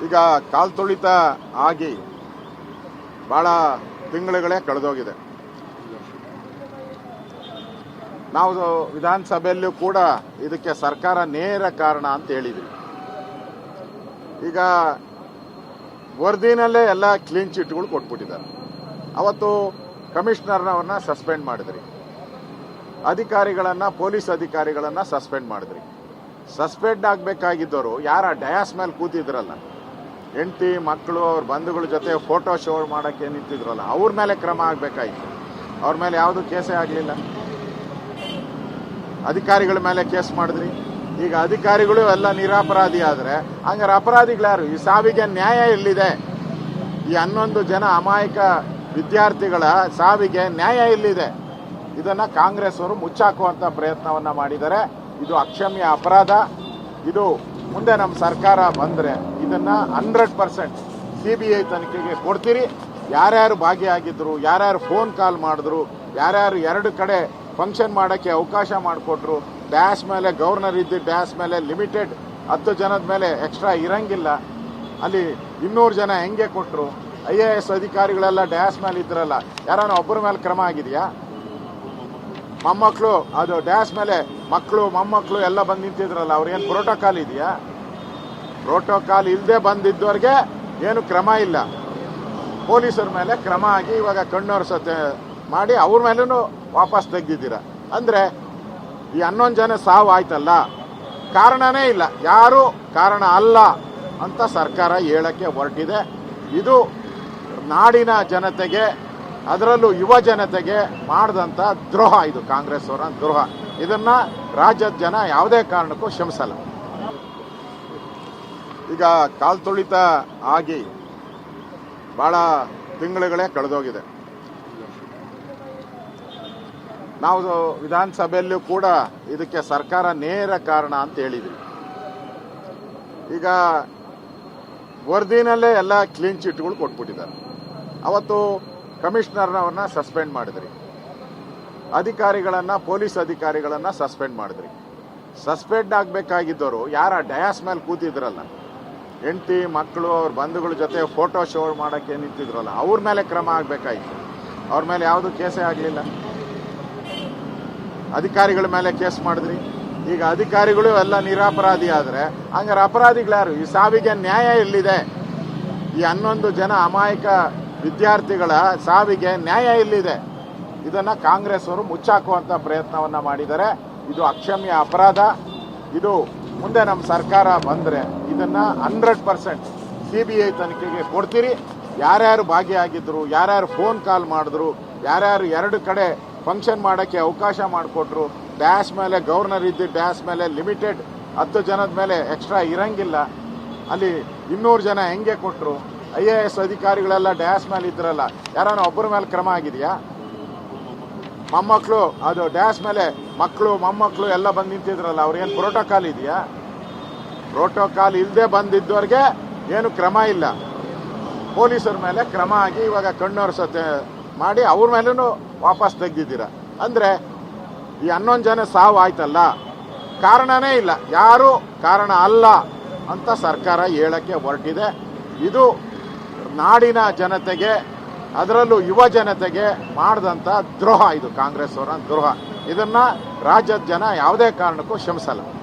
ಈಗ ಕಾಲ್ ತುಳಿತ ಆಗಿ ಬಹಳ ತಿಂಗಳುಗಳೇ ಕಳೆದೋಗಿದೆ. ನಾವು ವಿಧಾನಸಭೆಯಲ್ಲೂ ಕೂಡ ಇದಕ್ಕೆ ಸರ್ಕಾರ ನೇರ ಕಾರಣ ಅಂತ ಹೇಳಿದ್ವಿ. ಈಗ ವರದಿನಲ್ಲೇ ಎಲ್ಲ ಕ್ಲೀನ್ ಚಿಟ್ಗಳು ಕೊಟ್ಬಿಟ್ಟಿದ್ದಾರೆ. ಅವತ್ತು ಕಮಿಷನರ್ನವ್ರನ್ನ ಸಸ್ಪೆಂಡ್ ಮಾಡಿದ್ರಿ, ಪೊಲೀಸ್ ಅಧಿಕಾರಿಗಳನ್ನ ಸಸ್ಪೆಂಡ್ ಮಾಡಿದ್ರಿ. ಸಸ್ಪೆಂಡ್ ಆಗಬೇಕಾಗಿದ್ದವರು ಯಾರ ಡಯಾಸ್ ಮೇಲೆ ಕೂತಿದ್ರಲ್ಲ, ಹೆಂಡತಿ ಮಕ್ಕಳು ಅವ್ರ ಬಂಧುಗಳ ಜೊತೆ ಫೋಟೋ ಶೋ ಮಾಡೋಕ್ಕೆ ನಿಂತಿದ್ರಲ್ಲ, ಅವ್ರ ಮೇಲೆ ಕ್ರಮ ಆಗಬೇಕಾಗಿತ್ತು. ಅವ್ರ ಮೇಲೆ ಯಾವುದು ಕೇಸೇ ಆಗಲಿಲ್ಲ. ಅಧಿಕಾರಿಗಳ ಮೇಲೆ ಕೇಸ್ ಮಾಡಿದ್ರಿ. ಈಗ ಅಧಿಕಾರಿಗಳು ಎಲ್ಲ ನಿರಪರಾಧಿ ಆದರೆ ಹಂಗಾರೆ ಅಪರಾಧಿಗಳ್ಯಾರು? ಈ ಸಾವಿಗೆ ನ್ಯಾಯ ಎಲ್ಲಿದೆ? ಈ 11 ಜನ ಅಮಾಯಕ ವಿದ್ಯಾರ್ಥಿಗಳ ಸಾವಿಗೆ ನ್ಯಾಯ ಎಲ್ಲಿದೆ? ಇದನ್ನ ಕಾಂಗ್ರೆಸ್ ಅವರು ಮುಚ್ಚಾಕುವಂತ ಪ್ರಯತ್ನವನ್ನ ಮಾಡಿದ್ದಾರೆ. ಇದು ಅಕ್ಷಮ್ಯ ಅಪರಾಧ. ಇದು ಮುಂದೆ ನಮ್ಮ ಸರ್ಕಾರ ಬಂದರೆ ಇದನ್ನ 100% CBI ತನಿಖೆಗೆ ಕೊಡ್ತೀರಿ. ಯಾರ್ಯಾರು ಭಾಗಿಯಾಗಿದ್ರು, ಯಾರ್ಯಾರು ಫೋನ್ ಕಾಲ್ ಮಾಡಿದ್ರು, ಯಾರ್ಯಾರು 2 ಕಡೆ ಫಂಕ್ಷನ್ ಮಾಡೋಕ್ಕೆ ಅವಕಾಶ ಮಾಡಿಕೊಟ್ರು, ಡ್ಯಾಶ್ ಮೇಲೆ ಗವರ್ನರ್ ಇದ್ದ ಡ್ಯಾಶ್ ಮೇಲೆ ಲಿಮಿಟೆಡ್ 10 ಜನದ ಮೇಲೆ ಎಕ್ಸ್ಟ್ರಾ ಇರಂಗಿಲ್ಲ, ಅಲ್ಲಿ 200 ಜನ ಹೆಂಗೆ ಕೊಟ್ಟರು, IAS ಅಧಿಕಾರಿಗಳೆಲ್ಲ ಡ್ಯಾಶ್ ಮೇಲೆ ಇದ್ರಲ್ಲ, ಯಾರನ್ನ ಒಬ್ಬರ ಮೇಲೆ ಕ್ರಮ ಆಗಿದೆಯಾ? ಮೊಮ್ಮಕ್ಕಳು ಅದು ಡ್ಯಾಶ್ ಮೇಲೆ ಮಕ್ಕಳು ಮೊಮ್ಮಕ್ಕಳು ಎಲ್ಲ ಬಂದು ನಿಂತಿದ್ರಲ್ಲ, ಅವ್ರಿಗೇನು ಪ್ರೋಟೋಕಾಲ್ ಇದೆಯಾ? ಪ್ರೋಟೋಕಾಲ್ ಇಲ್ಲದೆ ಬಂದಿದ್ದವ್ರಿಗೆ ಏನು ಕ್ರಮ ಇಲ್ಲ. ಪೊಲೀಸರ ಮೇಲೆ ಕ್ರಮ ಆಗಿ ಇವಾಗ ಕಣ್ಣೊರೆಸತೆ ಮಾಡಿ ಅವ್ರ ಮೇಲೂ ವಾಪಸ್ ತೆಗೆದಿದ್ದೀರ. ಅಂದರೆ ಈ 11 ಜನ ಸಾವು ಆಯ್ತಲ್ಲ, ಕಾರಣನೇ ಇಲ್ಲ, ಯಾರು ಕಾರಣ ಅಲ್ಲ ಅಂತ ಸರ್ಕಾರ ಹೇಳಕ್ಕೆ ಹೊರಟಿದೆ. ಇದು ನಾಡಿನ ಜನತೆಗೆ, ಅದರಲ್ಲೂ ಯುವ ಜನತೆಗೆ ಮಾಡಿದಂಥ ದ್ರೋಹ. ಇದು ಕಾಂಗ್ರೆಸ್ ಅವರ ದ್ರೋಹ. ಇದನ್ನ ರಾಜ್ಯದ ಜನ ಯಾವುದೇ ಕಾರಣಕ್ಕೂ ಕ್ಷಮಿಸಲ್ಲ. ಈಗ ಕಾಲ್ ತುಳಿತ ಆಗಿ ಬಹಳ ತಿಂಗಳುಗಳೇ ಕಳೆದೋಗಿದೆ. ನಾವು ವಿಧಾನಸಭೆಯಲ್ಲೂ ಕೂಡ ಇದಕ್ಕೆ ಸರ್ಕಾರ ನೇರ ಕಾರಣ ಅಂತ ಹೇಳಿದ್ವಿ. ಈಗ ವರದಿನಲ್ಲೇ ಎಲ್ಲ ಕ್ಲೀನ್ ಚಿಟ್ಗಳು ಕೊಟ್ಬಿಟ್ಟಿದ್ದಾರೆ. ಅವತ್ತು ಕಮಿಷನರ್ನವ್ರನ್ನ ಸಸ್ಪೆಂಡ್ ಮಾಡಿದ್ರಿ, ಪೊಲೀಸ್ ಅಧಿಕಾರಿಗಳನ್ನ ಸಸ್ಪೆಂಡ್ ಮಾಡಿದ್ರಿ. ಸಸ್ಪೆಂಡ್ ಆಗಬೇಕಾಗಿದ್ದವರು ಯಾರ ಡಯಾಸ್ ಮೇಲೆ ಕೂತಿದ್ರಲ್ಲ, ಹೆಂಡತಿ ಮಕ್ಕಳು ಅವ್ರ ಬಂಧುಗಳ ಜೊತೆ ಫೋಟೋ ಶೋ ಮಾಡೋಕ್ಕೆ ನಿಂತಿದ್ರಲ್ಲ, ಅವ್ರ ಮೇಲೆ ಕ್ರಮ ಆಗಬೇಕಾಗಿತ್ತು. ಅವ್ರ ಮೇಲೆ ಯಾವುದು ಕೇಸೇ ಆಗಲಿಲ್ಲ. ಅಧಿಕಾರಿಗಳ ಮೇಲೆ ಕೇಸ್ ಮಾಡಿದ್ರಿ. ಈಗ ಅಧಿಕಾರಿಗಳು ಎಲ್ಲ ನಿರಪರಾಧಿ ಆದರೆ ಹಂಗಾರೆ ಅಪರಾಧಿಗಳ್ಯಾರು? ಈ ಸಾವಿಗೆ ನ್ಯಾಯ ಎಲ್ಲಿದೆ? ಈ 11 ಜನ ಅಮಾಯಕ ವಿದ್ಯಾರ್ಥಿಗಳ ಸಾವಿಗೆ ನ್ಯಾಯ ಎಲ್ಲಿದೆ? ಇದನ್ನ ಕಾಂಗ್ರೆಸ್ ಅವರು ಮುಚ್ಚಾಕುವಂತ ಪ್ರಯತ್ನವನ್ನ ಮಾಡಿದ್ದಾರೆ. ಇದು ಅಕ್ಷಮ್ಯ ಅಪರಾಧ. ಇದು ಮುಂದೆ ನಮ್ಮ ಸರ್ಕಾರ ಬಂದರೆ ಇದನ್ನ 100% CBI ತನಿಖೆಗೆ ಕೊಡ್ತೀರಿ. ಯಾರ್ಯಾರು ಭಾಗಿಯಾಗಿದ್ರು, ಯಾರ್ಯಾರು ಫೋನ್ ಕಾಲ್ ಮಾಡಿದ್ರು, ಯಾರ್ಯಾರು 2 ಕಡೆ ಫಂಕ್ಷನ್ ಮಾಡೋಕ್ಕೆ ಅವಕಾಶ ಮಾಡಿಕೊಟ್ರು, ಡ್ಯಾಶ್ ಮೇಲೆ ಗವರ್ನರ್ ಇದ್ದ ಡ್ಯಾಶ್ ಮೇಲೆ ಲಿಮಿಟೆಡ್ 10 ಜನದ ಮೇಲೆ ಎಕ್ಸ್ಟ್ರಾ ಇರಂಗಿಲ್ಲ, ಅಲ್ಲಿ 200 ಜನ ಹೆಂಗೆ ಕೊಟ್ಟರು, IAS ಅಧಿಕಾರಿಗಳೆಲ್ಲ ಡ್ಯಾಶ್ ಮೇಲೆ ಇದ್ರಲ್ಲ, ಯಾರನ್ನ ಒಬ್ಬರ ಮೇಲೆ ಕ್ರಮ ಆಗಿದೆಯಾ? ಮೊಮ್ಮಕ್ಕಳು ಅದು ಡ್ಯಾಶ್ ಮೇಲೆ ಮಕ್ಕಳು ಮೊಮ್ಮಕ್ಕಳು ಎಲ್ಲ ಬಂದು ನಿಂತಿದ್ರಲ್ಲ, ಅವ್ರಿಗೇನು ಪ್ರೋಟೋಕಾಲ್ ಇದೆಯಾ? ಪ್ರೋಟೋಕಾಲ್ ಇಲ್ಲದೆ ಬಂದಿದ್ದವ್ರಿಗೆ ಏನು ಕ್ರಮ ಇಲ್ಲ. ಪೊಲೀಸರ ಮೇಲೆ ಕ್ರಮ ಆಗಿ ಇವಾಗ ಕಣ್ಣೊರೆಸತೆ ಮಾಡಿ ಅವ್ರ ಮೇಲೂ ವಾಪಸ್ ತೆಗೆದಿದ್ದೀರ. ಅಂದರೆ ಈ 11 ಜನ ಸಾವು ಆಯ್ತಲ್ಲ, ಕಾರಣನೇ ಇಲ್ಲ, ಯಾರು ಕಾರಣ ಅಲ್ಲ ಅಂತ ಸರ್ಕಾರ ಹೇಳಕ್ಕೆ ಹೊರಟಿದೆ. ಇದು ನಾಡಿನ ಜನತೆಗೆ, ಅದರಲ್ಲೂ ಯುವ ಜನತೆಗೆ ಮಾಡಿದಂಥ ದ್ರೋಹ. ಇದು ಕಾಂಗ್ರೆಸ್ ಅವರ ದ್ರೋಹ. ಇದನ್ನ ರಾಜ್ಯದ ಜನ ಯಾವುದೇ ಕಾರಣಕ್ಕೂ ಕ್ಷಮಿಸಲ್ಲ.